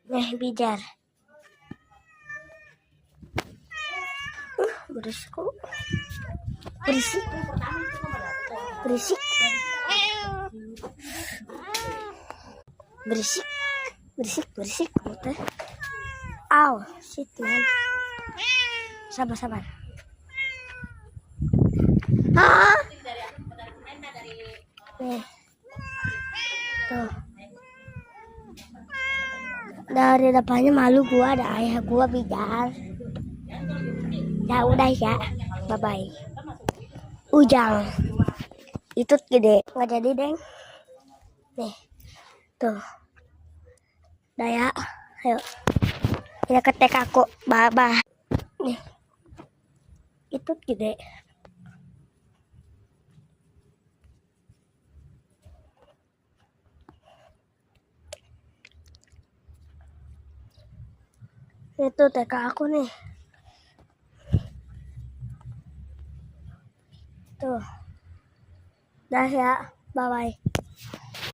Nih, bijar. Berisik kok. Berisik. Berisik. Berisik. Berisik, berisik. Aw, shit man. Sabar, sabar. Ah! Nih. Tuh. Dari depannya malu gua, ada ayah gua bijar. Ya udah ya, bye bye. Ujang, itu gede, nggak jadi deng. Nih, tuh, daya, ayo, ya ketek aku, baba. Nih, itu gede. Itu TK aku nih. Tuh. Dah ya, bye bye.